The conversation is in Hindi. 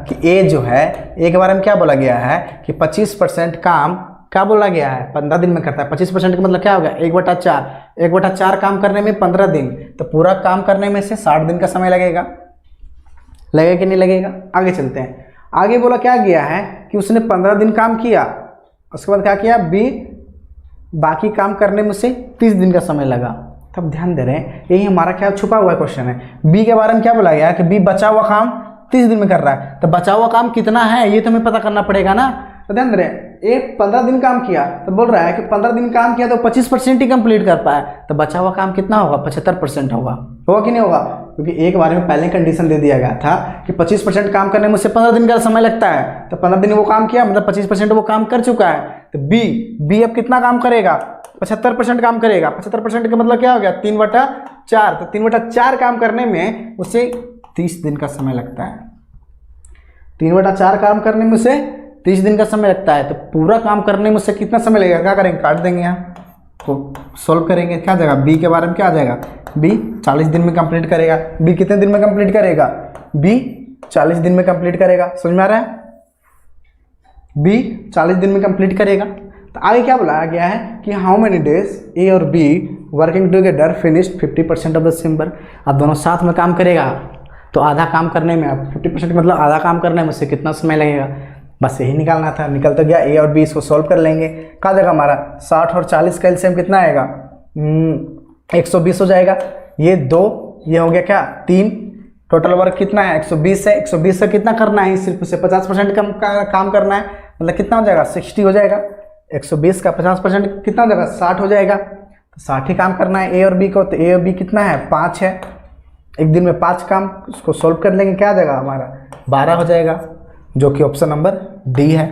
कि ए जो है, ए के बारे में क्या बोला गया है कि 25% काम क्या बोला गया है 15 दिन में करता है। 25% का मतलब क्या होगा 1/4, 1/4 काम करने में 15 दिन, तो पूरा काम करने में से 60 दिन का समय लगेगा कि नहीं लगेगा। आगे चलते हैं। आगे बोला क्या गया है कि उसने 15 दिन काम किया, उसके बाद क्या किया बी बाकी काम करने में से 30 दिन का समय लगा। तब ध्यान दे रहे हैं यही हमारा क्या छुपा हुआ क्वेश्चन है। बी के बारे में क्या बोला गया है कि बी बचा हुआ काम 30 दिन में कर रहा है, तो बचा हुआ काम कितना है ये तो हमें पता करना पड़ेगा ना। तो ध्यान दे रहे हैं ए 15 दिन काम किया, तो बोल रहा है कि 15 दिन काम किया तो 25% ही कंप्लीट कर पाया, तो बचा हुआ काम कितना होगा 75% होगा कि नहीं होगा, क्योंकि एक बारे में पहले कंडीशन दे दिया गया था कि 25% काम करने में उससे 15 दिन का समय लगता है, तो 15 दिन वो काम किया मतलब 25% वो काम कर चुका है। तो बी अब कितना काम करेगा 75% काम करेगा। 75% का मतलब क्या हो गया 3/4, तो 3/4 काम करने में उसे 30 दिन का समय लगता है। 3/4 काम करने में उसे 30 दिन का समय लगता है, तो पूरा काम करने में उससे कितना समय लगेगा, क्या करेंगे काट देंगे यहाँ तो सॉल्व करेंगे, क्या आ जाएगा बी के बारे में क्या आ जाएगा बी 40 दिन में कंप्लीट करेगा। बी कितने दिन में कंप्लीट करेगा बी 40 दिन में कंप्लीट करेगा। समझ में आ रहा है बी 40 दिन में कंप्लीट करेगा। तो आगे क्या बोला गया है कि हाउ मेनी डेज ए और be working together finished 50% of the same work. अब दोनों साथ में काम करेगा तो आधा काम करने में, अब 50% मतलब आधा काम करने में उससे कितना समय लगेगा, बस यही निकालना था। निकल तो गया ए और बी, इसको सॉल्व कर लेंगे। कहा जाएगा हमारा 60 और 40 का एलसीएम कितना आएगा 120 हो जाएगा। ये 2 ये हो गया क्या 3, टोटल वर्क कितना है 120 है। 120 से कितना करना है सिर्फ उसे 50% काम करना है, मतलब कितना हो जाएगा 60 हो जाएगा। 120 का 50% कितना हो जाएगा 60 हो जाएगा, तो 60 ही काम करना है ए और बी को। तो ए और बी कितना है 5 है, एक दिन में 5 काम, उसको सॉल्व कर लेंगे क्या आ जाएगा हमारा 12 हो जाएगा, जो कि ऑप्शन नंबर डी है।